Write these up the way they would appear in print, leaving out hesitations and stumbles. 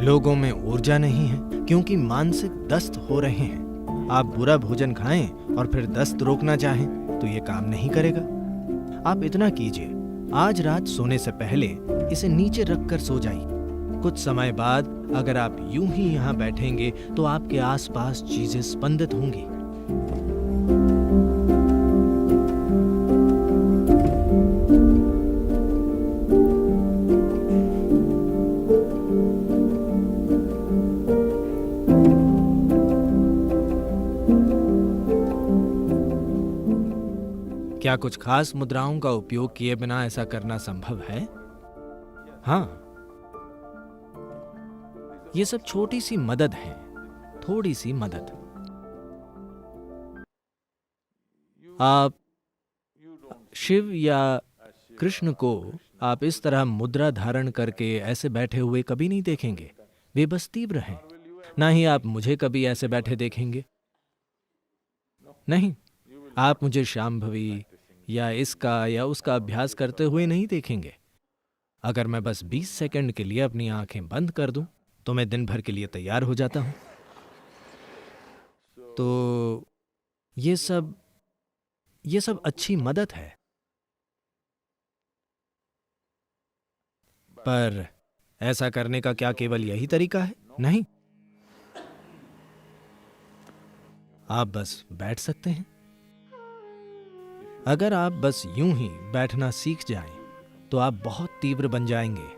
लोगों में ऊर्जा नहीं है क्योंकि मानसिक दस्त हो रहे हैं। आप बुरा भोजन खाएं और फिर दस्त रोकना चाहें तो ये काम नहीं करेगा। आप इतना कीजिए, आज रात सोने से पहले इसे नीचे रखकर सो जाइए। कुछ समय बाद अगर आप यूं ही यहाँ बैठेंगे तो आपके आसपास चीजें स्पंदित होंगी। क्या कुछ खास मुद्राओं का उपयोग किए बिना ऐसा करना संभव है? हाँ, ये सब छोटी सी मदद है, थोड़ी सी मदद। आप शिव या कृष्ण को आप इस तरह मुद्रा धारण करके ऐसे बैठे हुए कभी नहीं देखेंगे। वे बस तीव्र हैं। ना ही आप मुझे कभी ऐसे बैठे देखेंगे। नहीं, आप मुझे शांभवी या इसका या उसका अभ्यास करते हुए नहीं देखेंगे। अगर मैं बस 20 सेकंड के लिए अपनी आंखें बंद कर दूं तो मैं दिन भर के लिए तैयार हो जाता हूं। तो ये सब अच्छी मदद है, पर ऐसा करने का क्या केवल यही तरीका है? नहीं, आप बस बैठ सकते हैं। अगर आप बस यूं ही बैठना सीख जाएं तो आप बहुत तीव्र बन जाएंगे।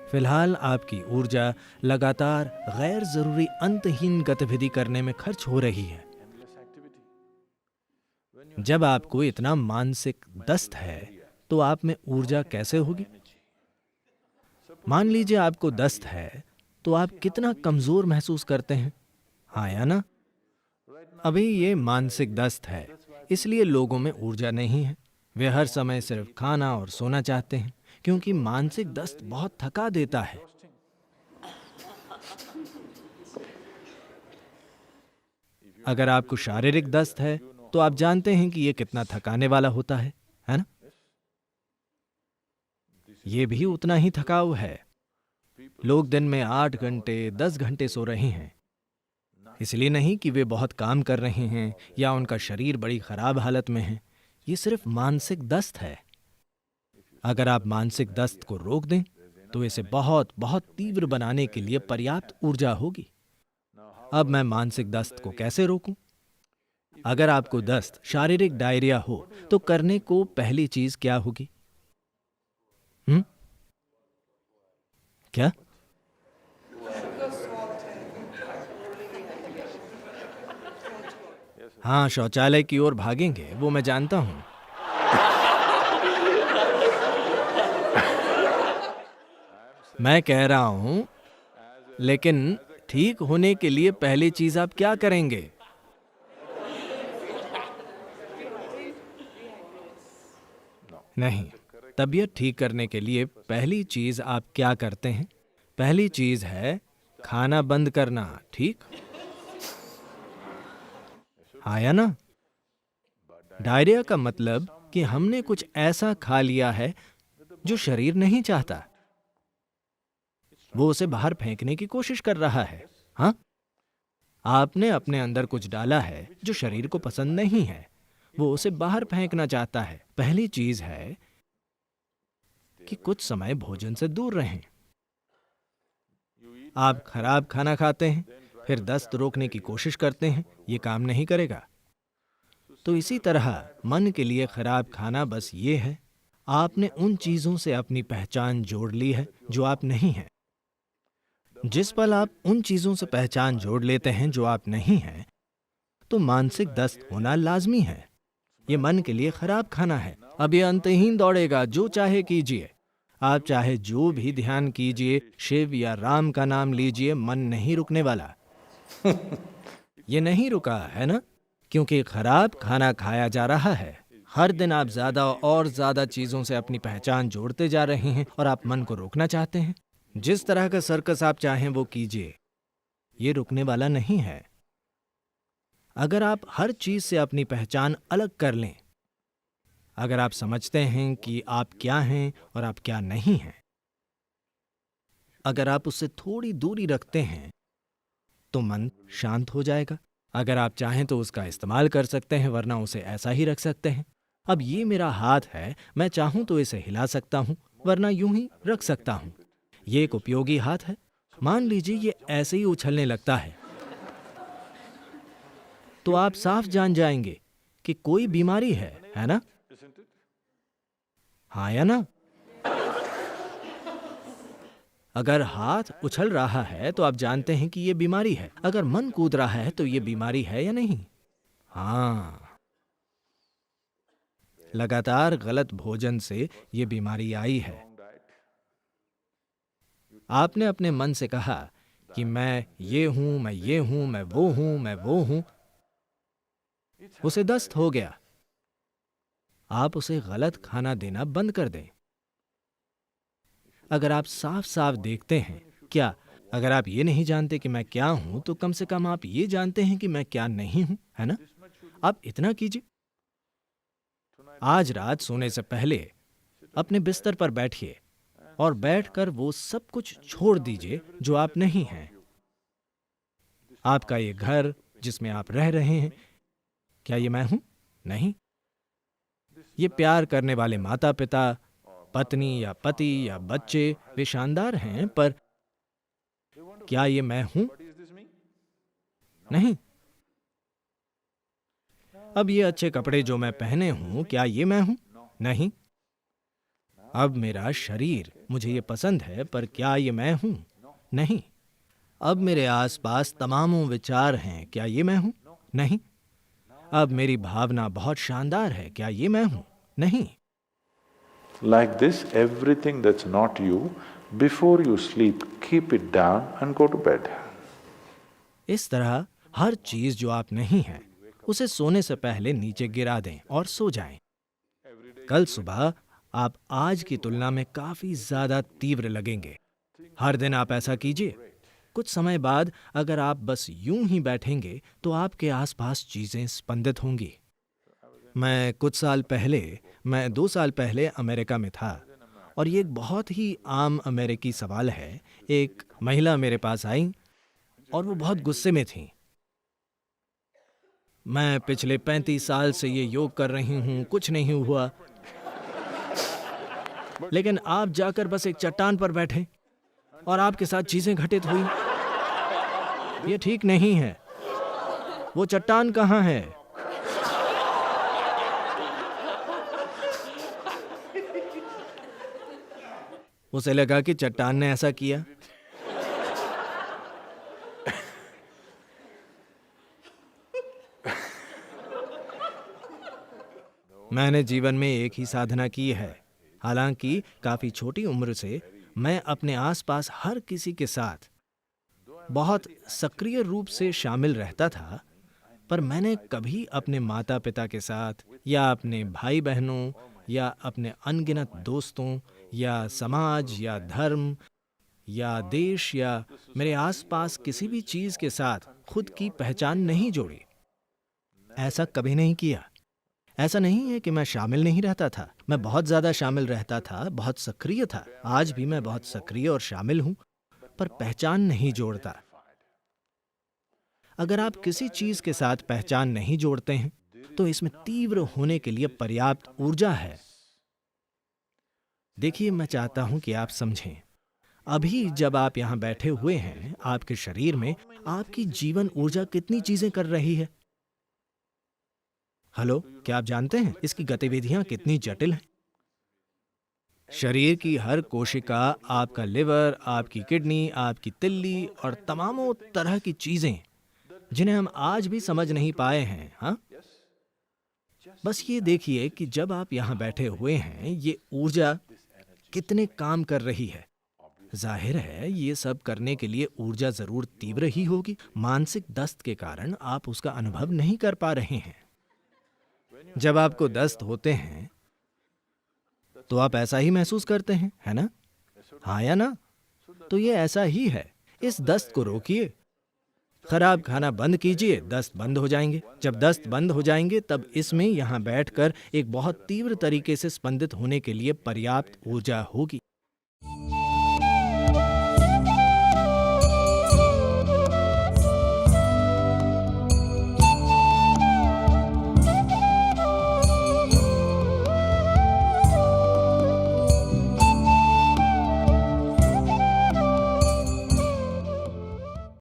फिलहाल आपकी ऊर्जा लगातार गैर जरूरी अंतहीन गतिविधि करने में खर्च हो रही है। जब आपको इतना मानसिक दस्त है तो आप में ऊर्जा कैसे होगी? मान लीजिए आपको दस्त है तो आप कितना कमजोर महसूस करते हैं, हाँ या ना? अभी ये मानसिक दस्त है, इसलिए लोगों में ऊर्जा नहीं है। वे हर समय सिर्फ खाना और सोना चाहते हैं क्योंकि मानसिक दस्त बहुत थका देता है। अगर आपको शारीरिक दस्त है तो आप जानते हैं कि यह कितना थकाने वाला होता है ना? यह भी उतना ही थकाऊ है। लोग दिन में 8 घंटे 10 घंटे सो रहे हैं, इसलिए नहीं कि वे बहुत काम कर रहे हैं या उनका शरीर बड़ी खराब हालत में है। ये सिर्फ मानसिक दस्त है। अगर आप मानसिक दस्त को रोक दें तो इसे बहुत बहुत तीव्र बनाने के लिए पर्याप्त ऊर्जा होगी। अब मैं मानसिक दस्त को कैसे रोकूं? अगर आपको दस्त शारीरिक डायरिया हो तो करने को पहली चीज क्या होगी? क्या? हाँ, शौचालय की ओर भागेंगे, वो मैं जानता हूं। मैं कह रहा हूं, लेकिन ठीक होने के लिए पहली चीज आप क्या करेंगे? नहीं, तबीयत ठीक करने के लिए पहली चीज आप क्या करते हैं? पहली चीज है खाना बंद करना, ठीक? हाँ या ना? डायरिया का मतलब कि हमने कुछ ऐसा खा लिया है जो शरीर नहीं चाहता। वो उसे बाहर फेंकने की कोशिश कर रहा है। हाँ, आपने अपने अंदर कुछ डाला है जो शरीर को पसंद नहीं है, वो उसे बाहर फेंकना चाहता है। पहली चीज है कि कुछ समय भोजन से दूर रहें। आप खराब खाना खाते हैं, फिर दस्त रोकने की कोशिश करते हैं, ये काम नहीं करेगा। तो इसी तरह मन के लिए खराब खाना बस ये है, आपने उन चीजों से अपनी पहचान जोड़ ली है जो आप नहीं हैं। जिस पल आप उन चीजों से पहचान जोड़ लेते हैं जो आप नहीं हैं, तो मानसिक दस्त होना लाजमी है। ये मन के लिए खराब खाना है। अब ये अंतहीन दौड़ेगा, जो चाहे कीजिए। आप चाहे जो भी ध्यान कीजिए, शिव या राम का नाम लीजिए, मन नहीं रुकने वाला। ये नहीं रुका है ना, क्योंकि खराब खाना खाया जा रहा है। हर दिन आप ज्यादा और ज्यादा चीजों से अपनी पहचान जोड़ते जा रहे हैं और आप मन को रोकना चाहते हैं। जिस तरह का सर्कस आप चाहें वो कीजिए, ये रुकने वाला नहीं है। अगर आप हर चीज से अपनी पहचान अलग कर लें, अगर आप समझते हैं कि आप क्या हैं और आप क्या नहीं हैं, अगर आप उससे थोड़ी दूरी रखते हैं तो मन शांत हो जाएगा। अगर आप चाहें तो उसका इस्तेमाल कर सकते हैं, वरना उसे ऐसा ही रख सकते हैं। अब ये मेरा हाथ है, मैं चाहूं तो इसे हिला सकता हूं, वरना यूं ही रख सकता हूं। ये एक उपयोगी हाथ है। मान लीजिए ये ऐसे ही उछलने लगता है, तो आप साफ जान जाएंगे कि कोई बीमारी है ना? हाँ या ना? अगर हाथ उछल रहा है तो आप जानते हैं कि यह बीमारी है। अगर मन कूद रहा है तो यह बीमारी है या नहीं? हाँ, लगातार गलत भोजन से यह बीमारी आई है। आपने अपने मन से कहा कि मैं ये हूं, मैं ये हूं, मैं वो हूं, मैं वो हूं। उसे दस्त हो गया। आप उसे गलत खाना देना बंद कर दें। अगर आप साफ साफ देखते हैं, क्या अगर आप ये नहीं जानते कि मैं क्या हूं, तो कम से कम आप ये जानते हैं कि मैं क्या नहीं हूं, है ना? आप इतना कीजिए। आज रात सोने से पहले अपने बिस्तर पर बैठिए और बैठकर वो सब कुछ छोड़ दीजिए जो आप नहीं हैं। आपका ये घर जिसमें आप रह रहे हैं, क्या ये मैं हूं? नहीं। ये प्यार करने वाले माता पिता, पत्नी या पति या बच्चे, वे शानदार हैं, पर क्या ये मैं हूं? नहीं। अब ये अच्छे कपड़े जो मैं पहने हूं, क्या ये मैं हूं? नहीं। अब मेरा शरीर, मुझे ये पसंद है, पर क्या ये मैं हूं? नहीं। अब मेरे आसपास तमामों विचार हैं, क्या ये मैं हूं? नहीं। अब मेरी भावना बहुत शानदार है, क्या ये मैं हूं? नहीं। Like this, everything that's not you, before you sleep, keep it down and go to bed. इस तरह हर चीज जो आप नहीं हैं, उसे सोने से पहले नीचे गिरा दें और सो जाएं। कल सुबह आप आज की तुलना में काफी ज्यादा तीव्र लगेंगे। हर दिन आप ऐसा कीजिए। कुछ समय बाद अगर आप बस यूं ही बैठेंगे तो आपके आसपास चीजें स्पंदित होंगी। मैं 2 साल पहले अमेरिका में था, और ये एक बहुत ही आम अमेरिकी सवाल है। एक महिला मेरे पास आई और वो बहुत गुस्से में थी। मैं पिछले 35 साल से ये योग कर रही हूं, कुछ नहीं हुआ। लेकिन आप जाकर बस एक चट्टान पर बैठे और आपके साथ चीजें घटित हुई। ये ठीक नहीं है। वो चट्टान कहाँ है? उसे लगा कि चट्टान ने ऐसा किया। मैंने जीवन में एक ही साधना की है। हालांकि काफी छोटी उम्र से मैं अपने आसपास हर किसी के साथ बहुत सक्रिय रूप से शामिल रहता था, पर मैंने कभी अपने माता पिता के साथ या अपने भाई बहनों या अपने अनगिनत दोस्तों या समाज या धर्म या देश या मेरे आसपास किसी भी चीज के साथ खुद की पहचान नहीं जोड़ी। ऐसा कभी नहीं किया। ऐसा नहीं है कि मैं शामिल नहीं रहता था। मैं बहुत ज्यादा शामिल रहता था, बहुत सक्रिय था। आज भी मैं बहुत सक्रिय और शामिल हूं, पर पहचान नहीं जोड़ता। अगर आप किसी चीज के साथ पहचान नहीं जोड़ते हैं, तो इसमें तीव्र होने के लिए पर्याप्त ऊर्जा है। देखिए, मैं चाहता हूं कि आप समझें। अभी जब आप यहां बैठे हुए हैं, आपके शरीर में आपकी जीवन ऊर्जा कितनी चीजें कर रही है। हेलो, क्या आप जानते हैं इसकी गतिविधियां कितनी जटिल हैं? शरीर की हर कोशिका, आपका लिवर, आपकी किडनी, आपकी तिल्ली और तमामों तरह की चीजें जिन्हें हम आज भी समझ नहीं पाए हैं। हाँ, बस ये देखिए कि जब आप यहां बैठे हुए हैं, ये ऊर्जा कितने काम कर रही है। जाहिर है ये सब करने के लिए ऊर्जा जरूर तीव्र ही होगी। मानसिक दस्त के कारण आप उसका अनुभव नहीं कर पा रहे हैं। जब आपको दस्त होते हैं तो आप ऐसा ही महसूस करते हैं, है ना? हाँ या ना? तो ये ऐसा ही है। इस दस्त को रोकिए, खराब खाना बंद कीजिए, दस्त बंद हो जाएंगे। जब दस्त बंद हो जाएंगे, तब इसमें यहां बैठकर एक बहुत तीव्र तरीके से स्पंदित होने के लिए पर्याप्त ऊर्जा होगी।